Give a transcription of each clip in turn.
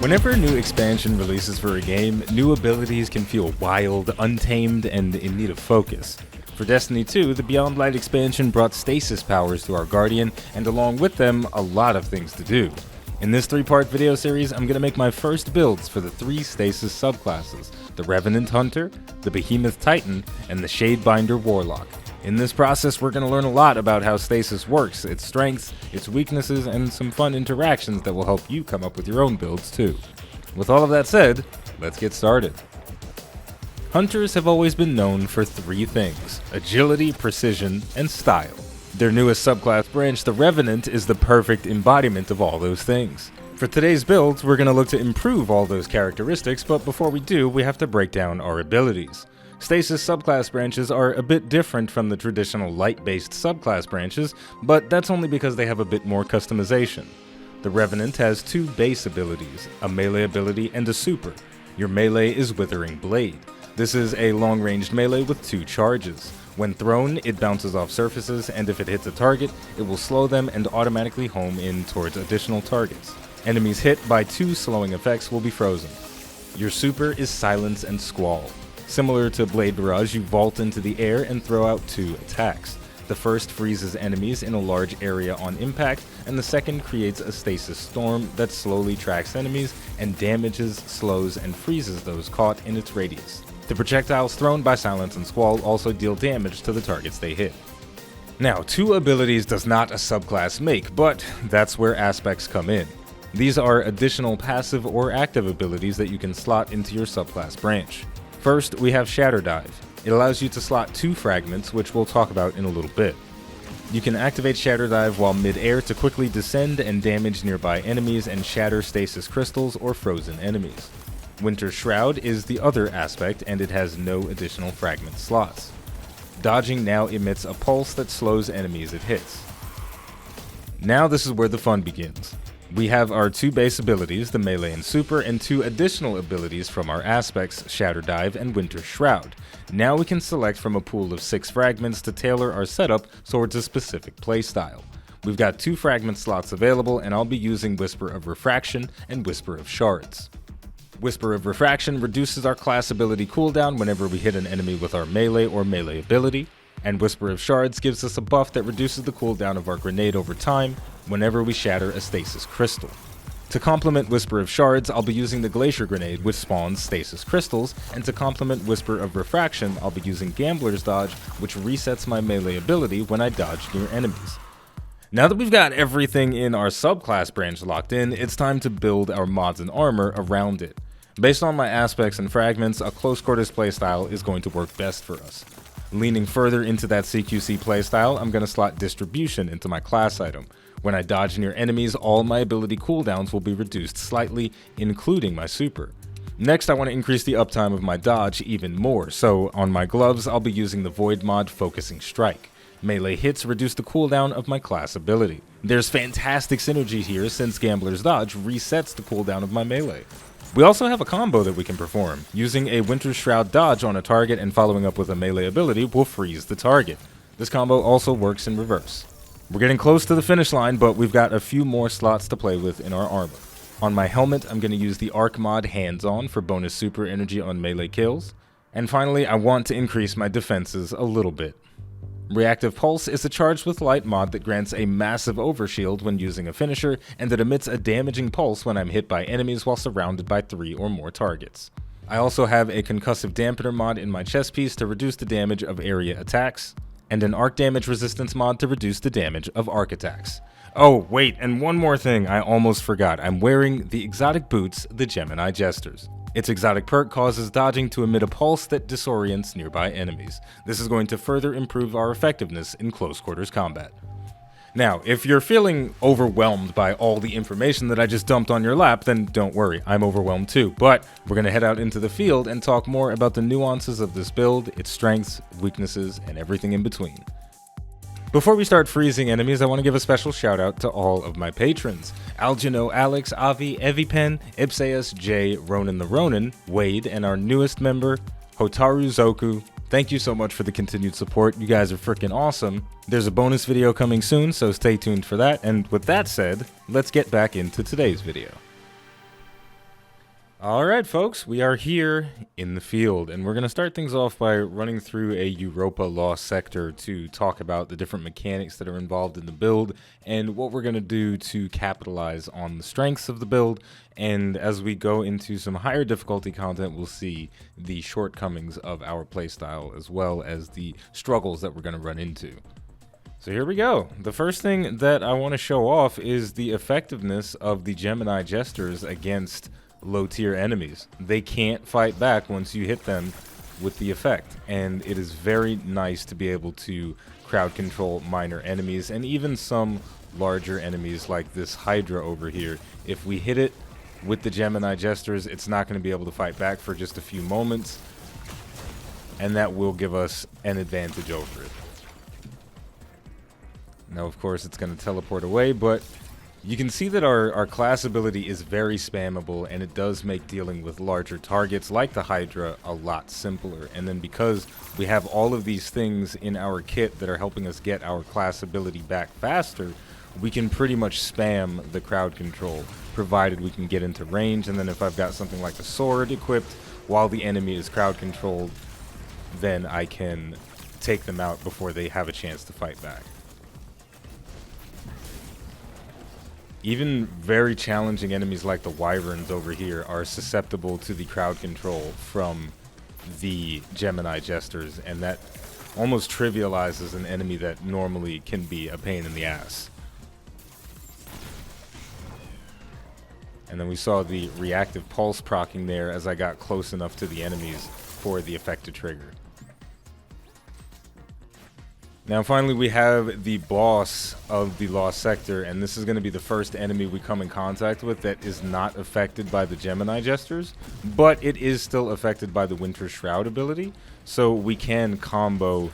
Whenever a new expansion releases for a game, new abilities can feel wild, untamed, and in need of focus. For Destiny 2, the Beyond Light expansion brought Stasis powers to our Guardian, and along with them, a lot of things to do. In this 3-part video series, I'm going to make my first builds for the 3 Stasis subclasses, the Revenant Hunter, the Behemoth Titan, and the Shadebinder Warlock. In this process, we're going to learn a lot about how Stasis works, its strengths, its weaknesses, and some fun interactions that will help you come up with your own builds too. With all of that said, let's get started. Hunters have always been known for 3 things: agility, precision, and style. Their newest subclass branch, the Revenant, is the perfect embodiment of all those things. For today's builds, we're going to look to improve all those characteristics, but before we do, we have to break down our abilities. Stasis subclass branches are a bit different from the traditional light-based subclass branches, but that's only because they have a bit more customization. The Revenant has 2 base abilities, a melee ability and a super. Your melee is Withering Blade. This is a long-ranged melee with 2 charges. When thrown, it bounces off surfaces, and if it hits a target, it will slow them and automatically home in towards additional targets. Enemies hit by 2 slowing effects will be frozen. Your super is Silence and Squall. Similar to Blade Barrage, you vault into the air and throw out 2 attacks. The first freezes enemies in a large area on impact, and the second creates a stasis storm that slowly tracks enemies and damages, slows, and freezes those caught in its radius. The projectiles thrown by Silence and Squall also deal damage to the targets they hit. Now, 2 abilities does not a subclass make, but that's where aspects come in. These are additional passive or active abilities that you can slot into your subclass branch. First, we have Shatter Dive. It allows you to slot 2 fragments, which we'll talk about in a little bit. You can activate Shatter Dive while mid-air to quickly descend and damage nearby enemies and shatter stasis crystals or frozen enemies. Winter Shroud is the other aspect, and it has no additional fragment slots. Dodging now emits a pulse that slows enemies it hits. Now this is where the fun begins. We have our 2 base abilities, the melee and super, and 2 additional abilities from our aspects, Shatter Dive and Winter Shroud. Now we can select from a pool of 6 fragments to tailor our setup towards a specific playstyle. We've got 2 fragment slots available, and I'll be using Whisper of Refraction and Whisper of Shards. Whisper of Refraction reduces our class ability cooldown whenever we hit an enemy with our melee or melee ability, and Whisper of Shards gives us a buff that reduces the cooldown of our grenade over time whenever we shatter a stasis crystal. To complement Whisper of Shards, I'll be using the Glacier Grenade, which spawns stasis crystals, and to complement Whisper of Refraction, I'll be using Gambler's Dodge, which resets my melee ability when I dodge near enemies. Now that we've got everything in our subclass branch locked in, it's time to build our mods and armor around it. Based on my aspects and fragments, a close quarters playstyle is going to work best for us. Leaning further into that CQC playstyle, I'm going to slot Distribution into my class item. When I dodge near enemies, all my ability cooldowns will be reduced slightly, including my super. Next, I want to increase the uptime of my dodge even more, so on my gloves, I'll be using the Void mod Focusing Strike. Melee hits reduce the cooldown of my class ability. There's fantastic synergy here since Gambler's Dodge resets the cooldown of my melee. We also have a combo that we can perform. Using a Winter Shroud dodge on a target and following up with a melee ability will freeze the target. This combo also works in reverse. We're getting close to the finish line, but we've got a few more slots to play with in our armor. On my helmet, I'm going to use the Arc mod Hands On for bonus super energy on melee kills. And finally, I want to increase my defenses a little bit. Reactive Pulse is a Charged with Light mod that grants a massive overshield when using a finisher, and that emits a damaging pulse when I'm hit by enemies while surrounded by 3 or more targets. I also have a Concussive Dampener mod in my chest piece to reduce the damage of area attacks, and an Arc Damage Resistance mod to reduce the damage of arc attacks. Oh, wait, and one more thing I almost forgot. I'm wearing the exotic boots, the Gemini Jesters. Its exotic perk causes dodging to emit a pulse that disorients nearby enemies. This is going to further improve our effectiveness in close quarters combat. Now, if you're feeling overwhelmed by all the information that I just dumped on your lap, then don't worry, I'm overwhelmed too. But we're going to head out into the field and talk more about the nuances of this build, its strengths, weaknesses, and everything in between. Before we start freezing enemies, I want to give a special shout out to all of my patrons. Algino, Alex, Avi, Evipen, Ipseus, Jay, Ronan the Ronin, Wade, and our newest member, Hotaru Zoku. Thank you so much for the continued support. You guys are freaking awesome. There's a bonus video coming soon, so stay tuned for that. And with that said, let's get back into today's video. All right, folks, we are here in the field, and we're going to start things off by running through a Europa lost sector to talk about the different mechanics that are involved in the build and what we're going to do to capitalize on the strengths of the build. And as we go into some higher difficulty content, we'll see the shortcomings of our playstyle as well as the struggles that we're going to run into. So here we go. The first thing that I want to show off is the effectiveness of the Gemini Jesters against low-tier enemies. They can't fight back once you hit them with the effect, and it is very nice to be able to crowd control minor enemies and even some larger enemies like this Hydra over here. If we hit it with the Gemini Jesters, it's not going to be able to fight back for just a few moments, and that will give us an advantage over it. Now, of course, it's going to teleport away, but you can see that our class ability is very spammable, and it does make dealing with larger targets like the Hydra a lot simpler. And then because we have all of these things in our kit that are helping us get our class ability back faster, we can pretty much spam the crowd control, provided we can get into range. And then if I've got something like a sword equipped while the enemy is crowd controlled, then I can take them out before they have a chance to fight back. Even very challenging enemies like the Wyverns over here are susceptible to the crowd control from the Gemini Jesters, and that almost trivializes an enemy that normally can be a pain in the ass. And then we saw the reactive pulse proccing there as I got close enough to the enemies for the effect to trigger. Now finally we have the boss of the Lost Sector, and this is going to be the first enemy we come in contact with that is not affected by the Gemini Jesters, but it is still affected by the Winter Shroud ability, so we can combo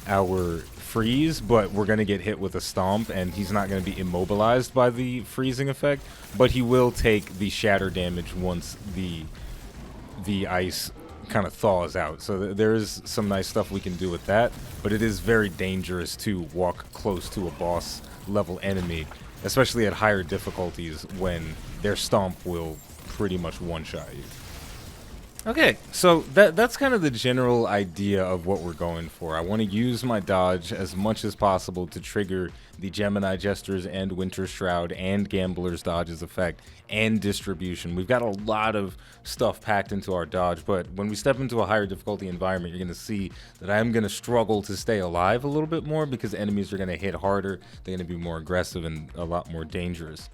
our freeze, but we're going to get hit with a stomp, and he's not going to be immobilized by the freezing effect, but he will take the shatter damage once the ice kind of thaws out. So there is some nice stuff we can do with that, but it is very dangerous to walk close to a boss level enemy, especially at higher difficulties when their stomp will pretty much one-shot you. Okay, so that's kind of the general idea of what we're going for. I want to use my dodge as much as possible to trigger the Gemini Jesters and Winter Shroud and Gambler's Dodge's effect and distribution. We've got a lot of stuff packed into our dodge, but when we step into a higher difficulty environment, you're going to see that I am going to struggle to stay alive a little bit more because enemies are going to hit harder, they're going to be more aggressive and a lot more dangerous.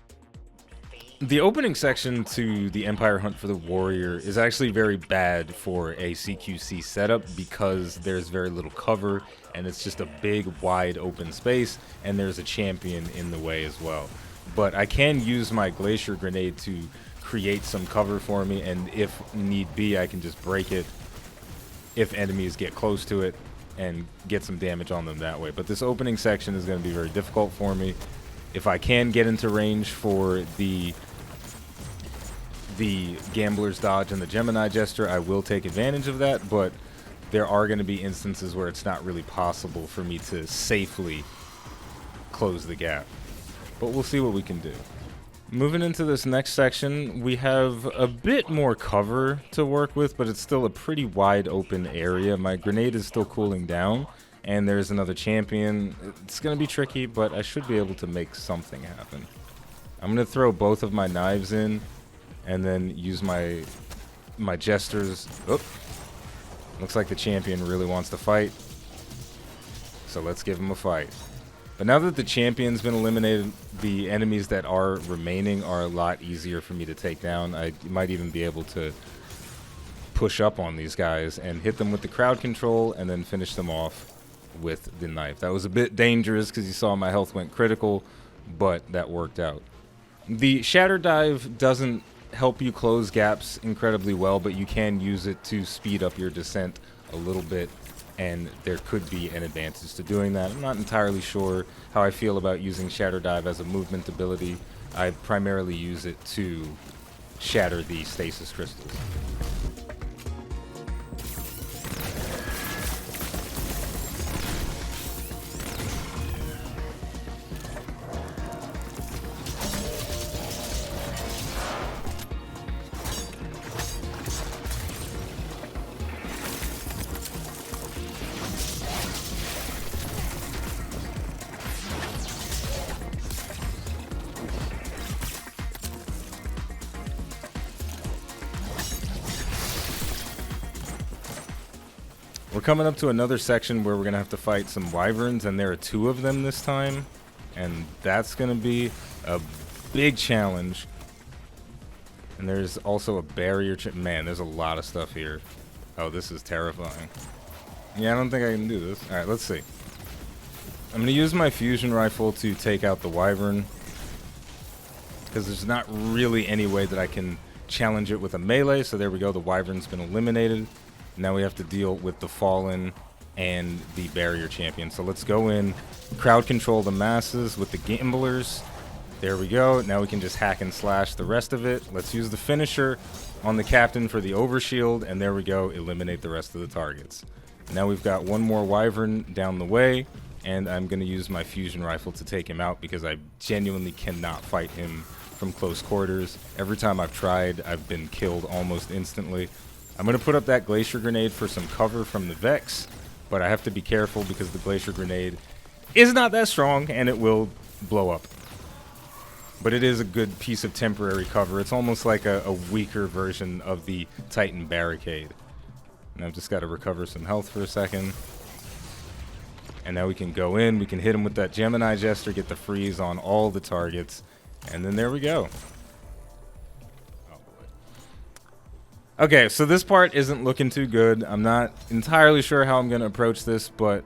The opening section to the Empire Hunt for the Warrior is actually very bad for a CQC setup because there's very little cover and it's just a big wide open space, and there's a champion in the way as well. But I can use my Glacier Grenade to create some cover for me, and if need be I can just break it if enemies get close to it and get some damage on them that way. But this opening section is going to be very difficult for me. If I can get into range for the Gambler's Dodge and the Gemini Jester, I will take advantage of that, but there are going to be instances where it's not really possible for me to safely close the gap. But we'll see what we can do. Moving into this next section, we have a bit more cover to work with, but it's still a pretty wide open area. My grenade is still cooling down, and there's another champion. It's going to be tricky, but I should be able to make something happen. I'm going to throw both of my knives in and then use my jesters. Oh, looks like the champion really wants to fight, so let's give him a fight. But now that the champion's been eliminated, the enemies that are remaining are a lot easier for me to take down. I might even be able to push up on these guys and hit them with the crowd control and then finish them off with the knife. That was a bit dangerous because you saw my health went critical, but that worked out. The Shatter Dive doesn't help you close gaps incredibly well, but you can use it to speed up your descent a little bit, and there could be an advantage to doing that. I'm not entirely sure how I feel about using Shatter Dive as a movement ability. I primarily use it to shatter the stasis crystals. We're coming up to another section where we're going to have to fight some wyverns, and there are 2 of them this time. And that's going to be a big challenge. And there's also a barrier. Man, there's a lot of stuff here. Oh, this is terrifying. Yeah, I don't think I can do this. Alright, let's see. I'm going to use my fusion rifle to take out the wyvern, because there's not really any way that I can challenge it with a melee. So there we go. The wyvern's been eliminated. Now we have to deal with the fallen and the barrier champion. So let's go in, crowd control the masses with the gamblers. There we go. Now we can just hack and slash the rest of it. Let's use the finisher on the captain for the overshield, and there we go. Eliminate the rest of the targets. Now we've got 1 more wyvern down the way, and I'm going to use my fusion rifle to take him out because I genuinely cannot fight him from close quarters. Every time I've tried, I've been killed almost instantly. I'm going to put up that glacier grenade for some cover from the Vex, but I have to be careful because the glacier grenade is not that strong and it will blow up. But it is a good piece of temporary cover. It's almost like a weaker version of the Titan barricade. And I've just got to recover some health for a second. And now we can go in, we can hit him with that Gemini Jester, get the freeze on all the targets, and then there we go. Oh boy. Okay, so this part isn't looking too good. I'm not entirely sure how I'm going to approach this, but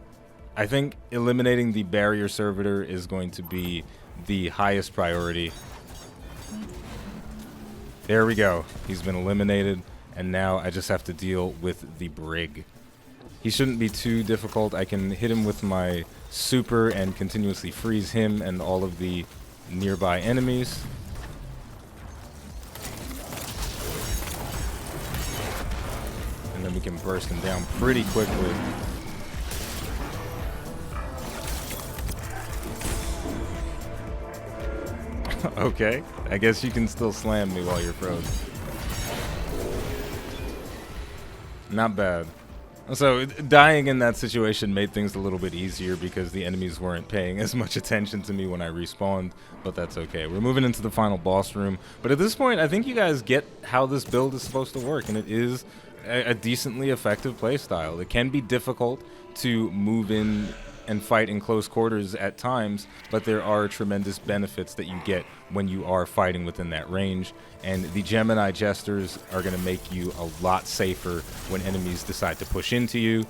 I think eliminating the barrier servitor is going to be the highest priority. There we go. He's been eliminated, and now I just have to deal with the Brig. He shouldn't be too difficult. I can hit him with my super and continuously freeze him and all of the nearby enemies. And then we can burst him down pretty quickly. Okay, I guess you can still slam me while you're frozen. Not bad. So dying in that situation made things a little bit easier because the enemies weren't paying as much attention to me when I respawned, but that's okay. We're moving into the final boss room, but at this point I think you guys get how this build is supposed to work, and it is a decently effective playstyle. It can be difficult to move in and fight in close quarters at times, but there are tremendous benefits that you get when you are fighting within that range, and the Gemini Jesters are going to make you a lot safer when enemies decide to push into you.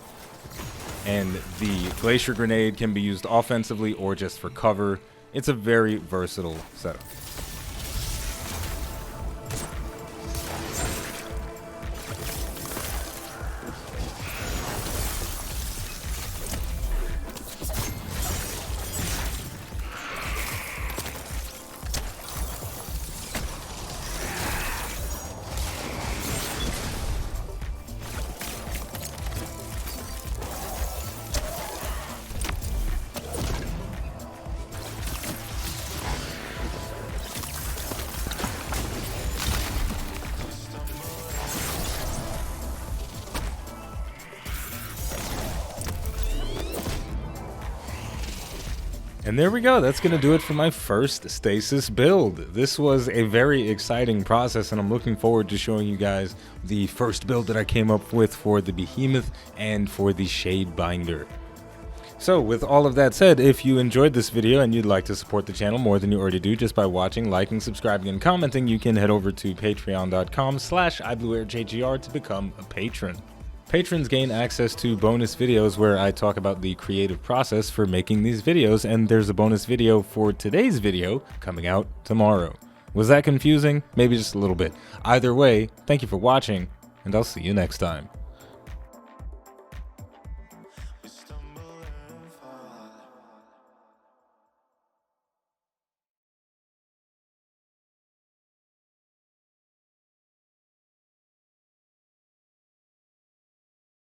And the Glacier Grenade can be used offensively or just for cover. It's a very versatile setup. And there we go. That's going to do it for my first Stasis build. This was a very exciting process, and I'm looking forward to showing you guys the first build that I came up with for the Behemoth and for the Shade Binder. So with all of that said, if you enjoyed this video and you'd like to support the channel more than you already do just by watching, liking, subscribing, and commenting, you can head over to patreon.com/iBluairJgR to become a patron. Patrons gain access to bonus videos where I talk about the creative process for making these videos, and there's a bonus video for today's video coming out tomorrow. Was that confusing? Maybe just a little bit. Either way, thank you for watching, and I'll see you next time.